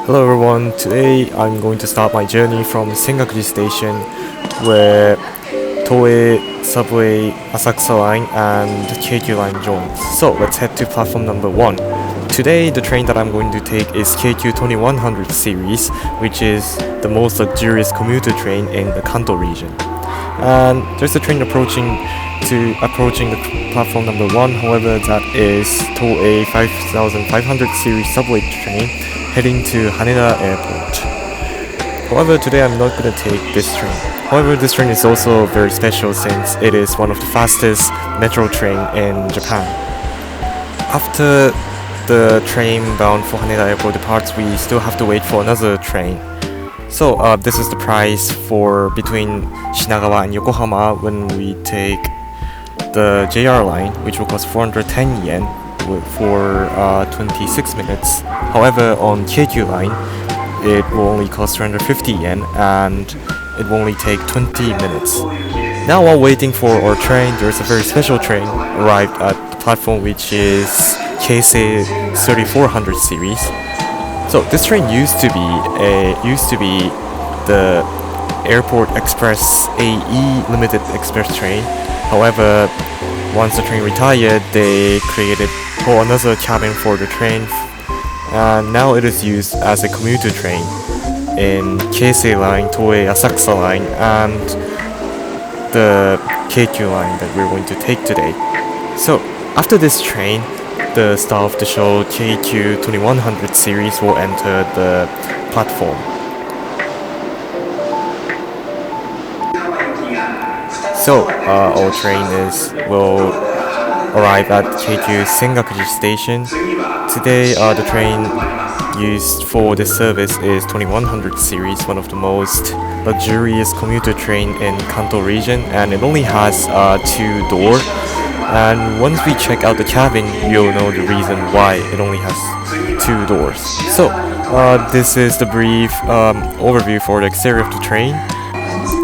Hello everyone, today I'm going to start my journey from Sengakuji Station where Toei Subway Asakusa Line and Keikyu Line joins. So let's head to platform number 1. Today the train that I'm going to take is Keikyu 2100 series, which is the most luxurious commuter train in the Kanto region. And there's a train approaching the platform number 1, however that is Toei 5500 series subway train heading to Haneda Airport. However, today I'm not going to take this train. However, this train is also very special since it is one of the fastest metro train in Japan. After the train bound for Haneda Airport departs, we still have to wait for another train. So this is the price for between Shinagawa and Yokohama when we take the JR line, which will cost 410 yen for 26 minutes. However, on Keikyu line, it will only cost 350 yen and it will only take 20 minutes. Now while waiting for our train, there is a very special train arrived at the platform, which is Keisei 3400 series. So this train used to be the Airport Express AE Limited Express train. However, once the train retired, they created another cabin for the train, and now it is used as a commuter train in Keisei line, Toei Asakusa line, and the Keikyu line that we're going to take today. So after this train, the star of the show Keikyu 2100 series will enter the platform. So our train will arrive at Keikyu Sengakuji Station. Today the train used for this service is 2100 series, one of the most luxurious commuter train in Kanto region, and it only has 2 doors. And once we check out the cabin, you'll know the reason why it only has 2 doors. So this is the brief overview for the exterior of the train.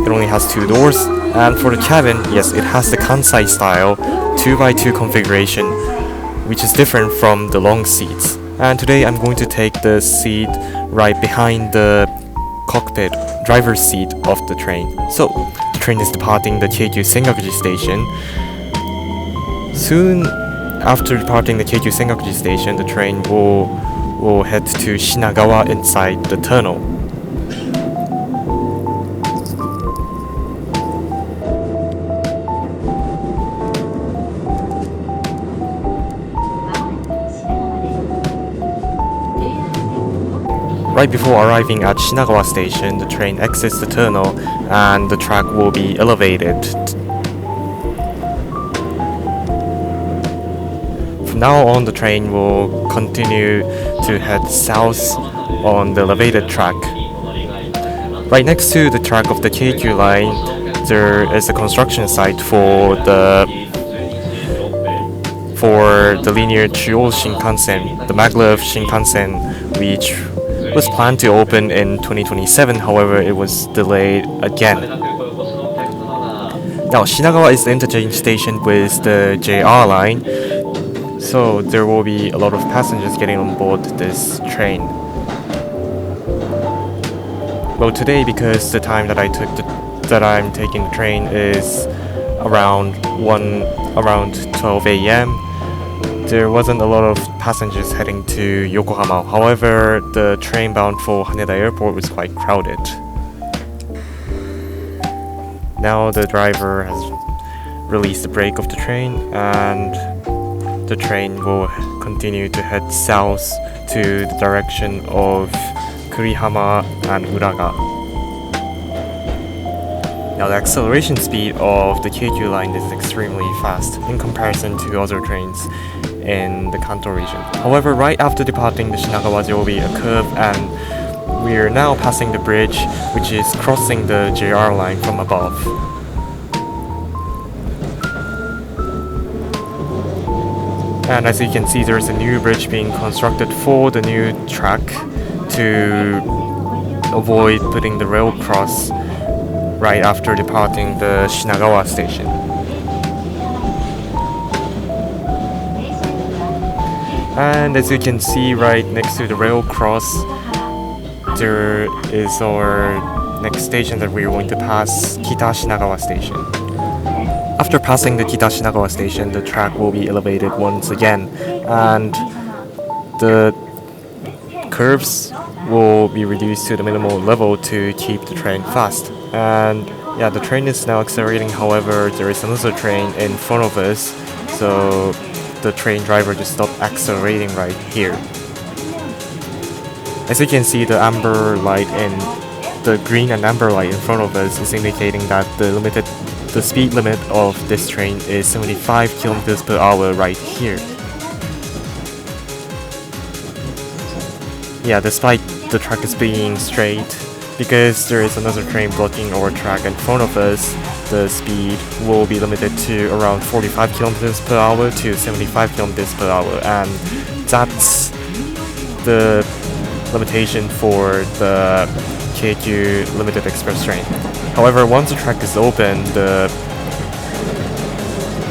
It only has 2 doors, and for the cabin, yes, it has the Kansai style 2x2 configuration, which is different from the long seats. And today I'm going to take the seat right behind the cockpit driver's seat of the train. So the train is departing the Keikyu Sengakuji Station. Soon after departing the Keikyu Sengakuji Station, the train will head to Shinagawa inside the tunnel. Right before arriving at Shinagawa Station, the train exits the tunnel and the track will be elevated. From now on, the train will continue to head south on the elevated track. Right next to the track of the Keikyu line, there is a construction site for the linear Chuo Shinkansen, the maglev Shinkansen, which was planned to open in 2027, however it was delayed again. Now Shinagawa is the interchange station with the JR line, so there will be a lot of passengers getting on board this train. Well, today, because the time that I'm taking the train is around 12 a.m., there wasn't a lot of passengers heading to Yokohama. However, the train bound for Haneda Airport was quite crowded. Now the driver has released the brake of the train, and the train will continue to head south to the direction of Kurihama and Uraga. Now the acceleration speed of the Keikyu line is extremely fast in comparison to other trains in the Kanto region. However, right after departing the Shinagawa, there will be a curve, and we are now passing the bridge, which is crossing the JR line from above. And as you can see, there is a new bridge being constructed for the new track to avoid putting the rail cross right after departing the Shinagawa station. And as you can see right next to the rail cross, there is our next station that we're going to pass, Kita Shinagawa Station. After passing the Kita Shinagawa Station, the track will be elevated once again, and the curves will be reduced to the minimal level to keep the train fast. And yeah, the train is now accelerating, however, there is another train in front of us, so the train driver just stopped accelerating right here. As you can see, the amber light in the green and amber light in front of us is indicating that the speed limit of this train is 75 kilometers per hour right here. Yeah, despite the track is being straight, because there is another train blocking our track in front of us, the speed will be limited to around 45 kilometers per hour to 75 kilometers per hour, and that's the limitation for the Keikyu Limited Express train. However, once the track is open, the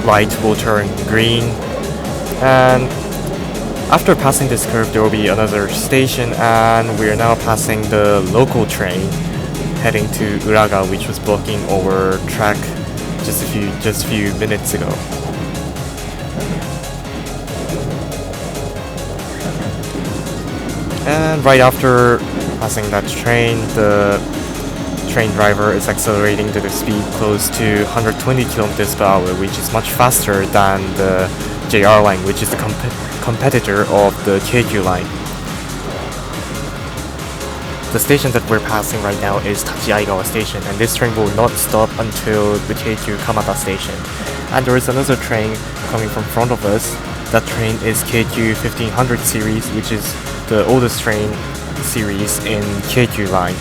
light will turn green, and after passing this curve there will be another station, and we are now passing the local train heading to Uraga, which was blocking our track just a few minutes ago. And right after passing that train, the train driver is accelerating to the speed close to 120 kilometers per hour, which is much faster than the JR line, which is the competitor of the Keikyu line. The station that we're passing right now is Tachiaigawa Station, and this train will not stop until the Keikyu Kamata Station. And there is another train coming from front of us. That train is Keikyu 1500 series, which is the oldest train series in Keikyu line.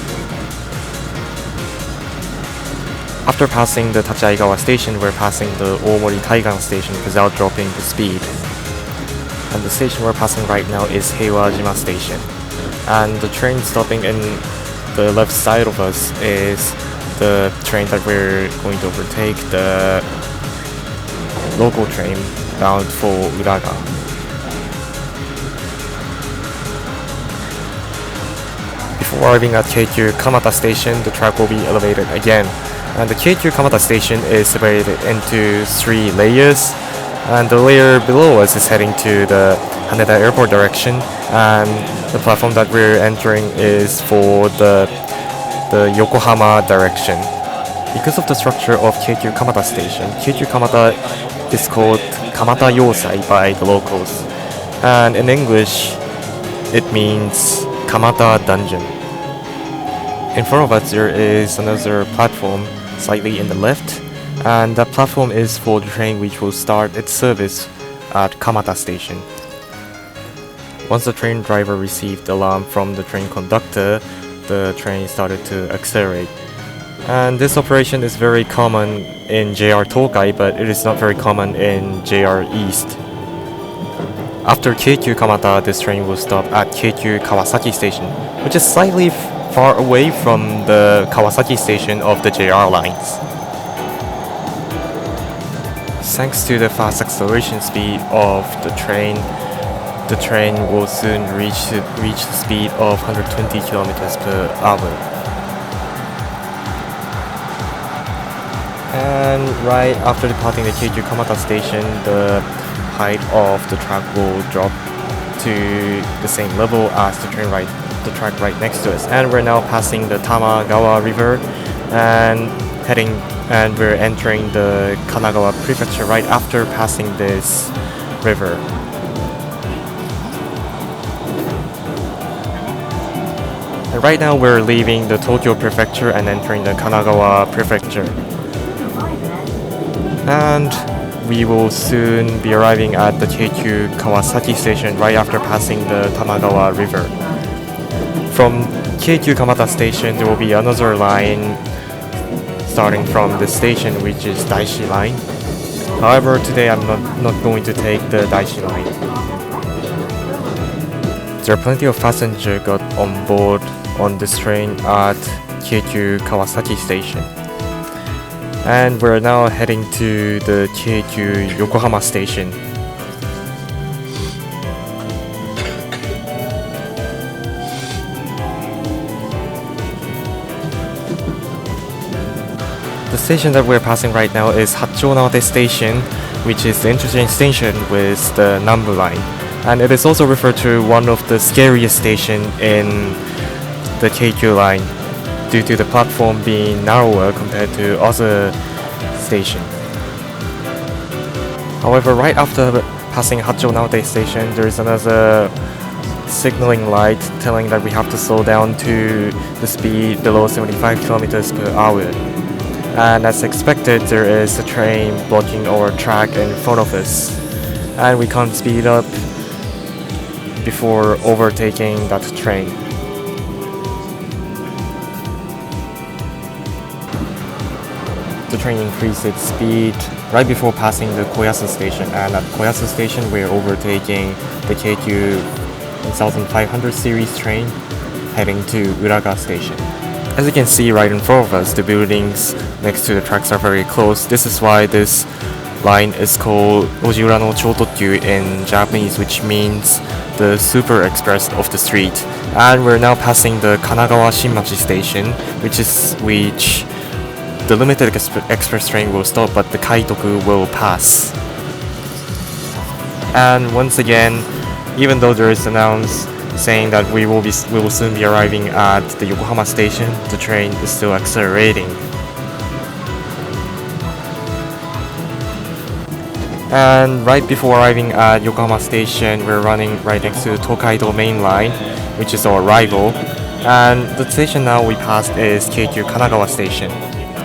After passing the Tachiaigawa Station, we're passing the Omori Taigan Station without dropping the speed. And the station we're passing right now is Heiwajima Station. And the train stopping in the left side of us is the train that we're going to overtake, the local train bound for Uraga. Before arriving at Keikyu Kamata Station, the track will be elevated again. And the Keikyu Kamata Station is separated into 3 layers, and the layer below us is heading to the Haneda Airport direction, and the platform that we're entering is for the Yokohama direction. Because of the structure of Keikyu Kamata Station, Keikyu Kamata is called Kamata Yosai by the locals, and in English it means Kamata Dungeon. In front of us there is another platform slightly in the left, and that platform is for the train which will start its service at Kamata Station. Once the train driver received the alarm from the train conductor, the train started to accelerate. And this operation is very common in JR Tokai, but it is not very common in JR East. After Keikyu Kamata, this train will stop at Keikyu Kawasaki Station, which is slightly far away from the Kawasaki Station of the JR lines. Thanks to the fast acceleration speed of the train will soon reach the speed of 120 kilometers per hour. And right after departing the Keikyu Kamata Station, the height of the track will drop to the same level as the track right next to us. And we're now passing the Tamagawa River and we're entering the Kanagawa Prefecture right after passing this river. And right now we're leaving the Tokyo Prefecture and entering the Kanagawa Prefecture. And we will soon be arriving at the Keikyu Kawasaki Station right after passing the Tamagawa River. From Keikyu Kamata Station, there will be another line starting from the station, which is Daishi line. However, today I'm not going to take the Daishi line. There are plenty of passengers got on board on this train at Keikyu Kawasaki Station. And we're now heading to the Keikyu Yokohama Station. The station that we're passing right now is Naote Station, which is the interchange station with the Nambu line. And it is also referred to one of the scariest stations in the Keikyu line due to the platform being narrower compared to other stations. However, right after passing Naote Station, there is another signaling light telling that we have to slow down to the speed below 75 kilometers per hour. And as expected, there is a train blocking our track in front of us, and we can't speed up before overtaking that train. The train increased its speed right before passing the Koyasu station, and at Koyasu station we're overtaking the Keikyu 1500 series train heading to Uraga station. As you can see right in front of us, the buildings next to the tracks are very close. This is why this line is called Ojiura no Chotokyu in Japanese, which means the super express of the street. And we're now passing the Kanagawa Shinmachi station, which the limited express train will stop, but the Kaitoku will pass. And once again, even though there is announced saying that we will soon be arriving at the Yokohama station, the train is still accelerating. And right before arriving at Yokohama station, we're running right next to the Tokaido main line, which is our rival. And the station now we passed is Keikyu Kanagawa station.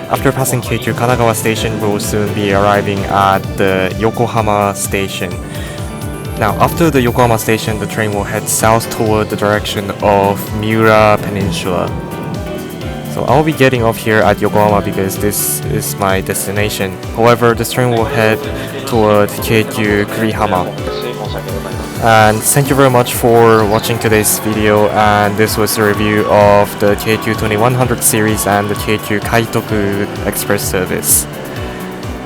After passing Keikyu Kanagawa station, we will soon be arriving at the Yokohama station. Now, after the Yokohama station, the train will head south toward the direction of Miura Peninsula. So I'll be getting off here at Yokohama because this is my destination. However, this train will head toward Keikyu Kurihama. And thank you very much for watching today's video, and this was a review of the Keikyu 2100 series and the Keikyu Kaitoku Express service.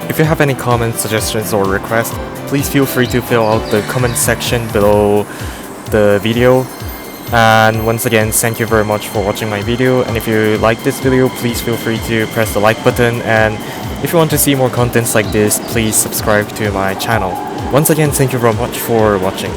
If you have any comments, suggestions or requests, please feel free to fill out the comment section below the video. And once again, thank you very much for watching my video, and if you like this video, please feel free to press the like button, and if you want to see more contents like this, please subscribe to my channel. Once again, thank you very much for watching.